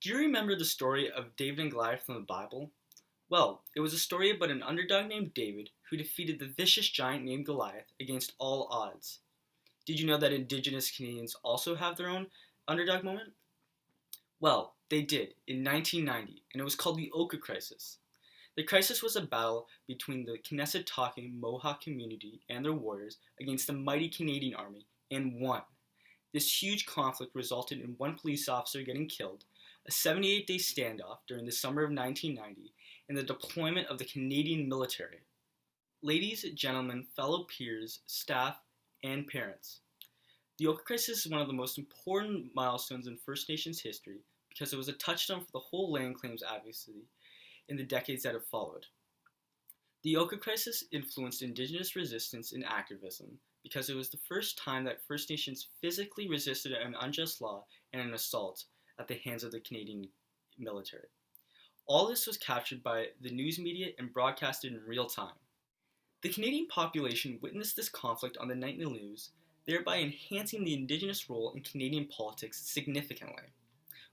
Do you remember the story of David and Goliath from the Bible? Well, it was a story about an underdog named David who defeated the vicious giant named Goliath against all odds. Did you know that Indigenous Canadians also have their own underdog moment? Well, they did in 1990, and it was called the Oka Crisis. The crisis was a battle between the Knesset-talking Mohawk community and their warriors against the mighty Canadian army, and won. This huge conflict resulted in one police officer getting killed, a 78-day standoff during the summer of 1990, and the deployment of the Canadian military. Ladies, gentlemen, fellow peers, staff, and parents, the Oka Crisis is one of the most important milestones in First Nations history because it was a touchstone for the whole land claims advocacy in the decades that have followed. The Oka Crisis influenced Indigenous resistance and activism because it was the first time that First Nations physically resisted an unjust law and an assault at the hands of the Canadian military. All this was captured by the news media and broadcasted in real time. The Canadian population witnessed this conflict on the nightly news, thereby enhancing the Indigenous role in Canadian politics significantly.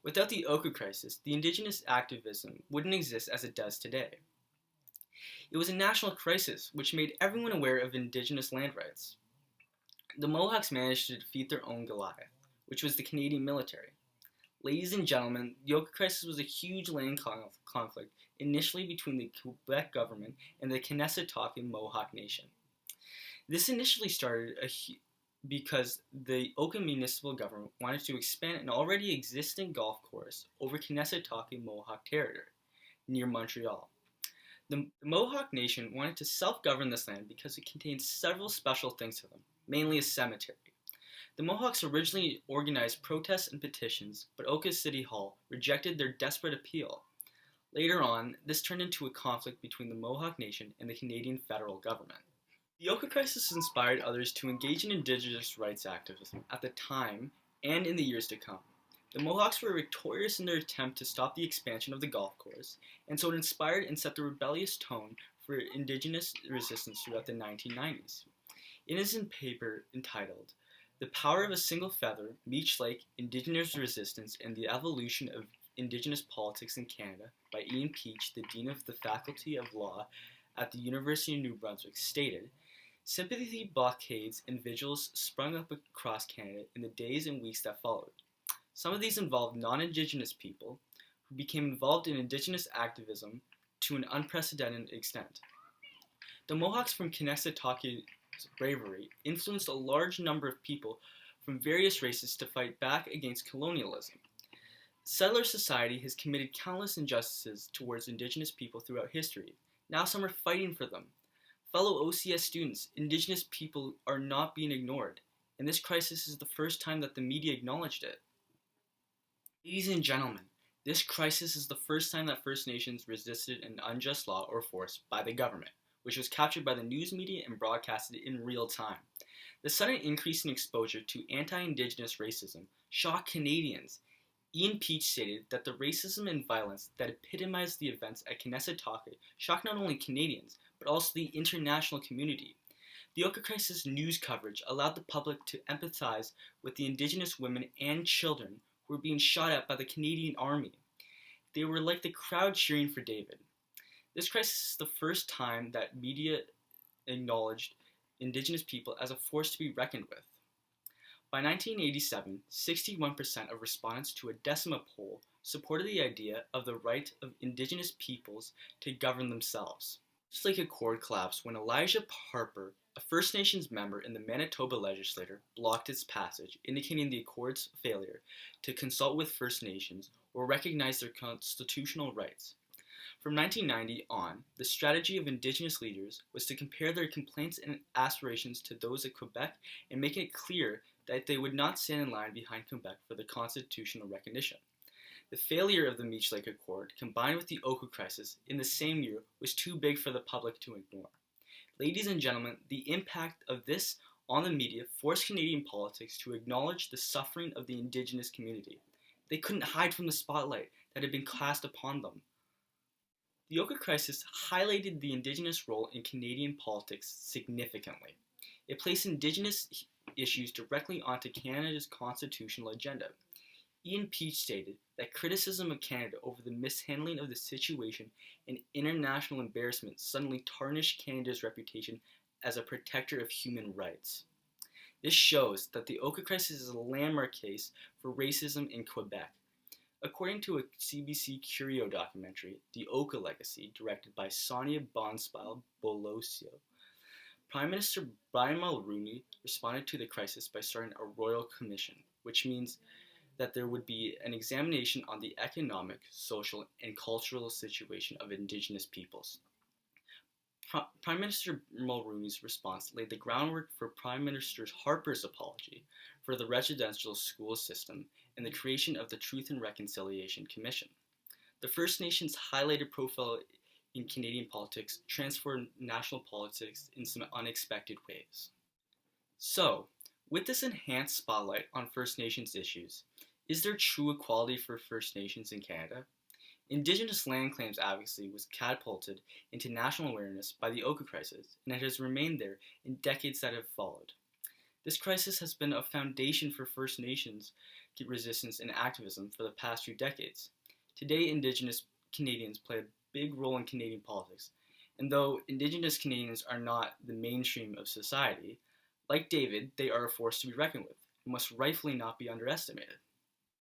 Without the Oka Crisis, the Indigenous activism wouldn't exist as it does today. It was a national crisis which made everyone aware of Indigenous land rights. The Mohawks managed to defeat their own Goliath, which was the Canadian military. Ladies and gentlemen, the Oka Crisis was a huge land conflict initially between the Quebec government and the Knesset-talking Mohawk Nation. This initially started because the Oka municipal government wanted to expand an already existing golf course over Knesset-talking Mohawk territory near Montreal. The Mohawk Nation wanted to self-govern this land because it contained several special things to them, mainly a cemetery. The Mohawks originally organized protests and petitions, but Oka City Hall rejected their desperate appeal. Later on, this turned into a conflict between the Mohawk Nation and the Canadian federal government. The Oka Crisis inspired others to engage in Indigenous rights activism at the time and in the years to come. The Mohawks were victorious in their attempt to stop the expansion of the golf course, and so it inspired and set the rebellious tone for Indigenous resistance throughout the 1990s. In his paper entitled The Power of a Single Feather, Meech Lake, Indigenous Resistance, and the Evolution of Indigenous Politics in Canada by Ian Peach, the Dean of the Faculty of Law at the University of New Brunswick, stated, sympathy blockades and vigils sprung up across Canada in the days and weeks that followed. Some of these involved non-Indigenous people who became involved in Indigenous activism to an unprecedented extent. The Mohawks from Knesset-talkie's bravery influenced a large number of people from various races to fight back against colonialism. Settler society has committed countless injustices towards Indigenous people throughout history. Now some are fighting for them. Fellow OCS students, Indigenous people are not being ignored, and this crisis is the first time that the media acknowledged it. Ladies and gentlemen, this crisis is the first time that First Nations resisted an unjust law or force by the government, which was captured by the news media and broadcasted in real time. The sudden increase in exposure to anti-Indigenous racism shocked Canadians. Ian Peach stated that the racism and violence that epitomized the events at Knesset-talkie shocked not only Canadians, but also the international community. The Oka Crisis news coverage allowed the public to empathize with the Indigenous women and children who were being shot at by the Canadian Army. They were like the crowd cheering for David. This crisis is the first time that media acknowledged Indigenous people as a force to be reckoned with. By 1987, 61% of respondents to a Decima poll supported the idea of the right of Indigenous peoples to govern themselves. Just like Accord collapsed when Elijah Harper, a First Nations member in the Manitoba legislature, blocked its passage, indicating the Accord's failure to consult with First Nations or recognize their constitutional rights. From 1990 on, the strategy of Indigenous leaders was to compare their complaints and aspirations to those of Quebec and make it clear that they would not stand in line behind Quebec for the constitutional recognition. The failure of the Meech Lake Accord, combined with the Oka Crisis in the same year, was too big for the public to ignore. Ladies and gentlemen, the impact of this on the media forced Canadian politics to acknowledge the suffering of the Indigenous community. They couldn't hide from the spotlight that had been cast upon them. The Oka Crisis highlighted the Indigenous role in Canadian politics significantly. It placed Indigenous issues directly onto Canada's constitutional agenda. Ian Peach stated that criticism of Canada over the mishandling of the situation and international embarrassment suddenly tarnished Canada's reputation as a protector of human rights. This shows that the Oka crisis is a landmark case for racism in Quebec. According to a CBC Curio documentary, The Oka Legacy, directed by Sonia Bonspile-Bolosio, Prime Minister Brian Mulroney responded to the crisis by starting a royal commission, which means that there would be an examination on the economic, social, and cultural situation of Indigenous peoples. Prime Minister Mulroney's response laid the groundwork for Prime Minister Harper's apology for the residential school system and the creation of the Truth and Reconciliation Commission. The First Nations' highlighted profile in Canadian politics transformed national politics in some unexpected ways. So, with this enhanced spotlight on First Nations issues, is there true equality for First Nations in Canada? Indigenous land claims advocacy was catapulted into national awareness by the Oka crisis, and it has remained there in decades that have followed. This crisis has been a foundation for First Nations resistance and activism for the past few decades. Today, Indigenous Canadians play a big role in Canadian politics, and though Indigenous Canadians are not the mainstream of society, like David, they are a force to be reckoned with and must rightfully not be underestimated.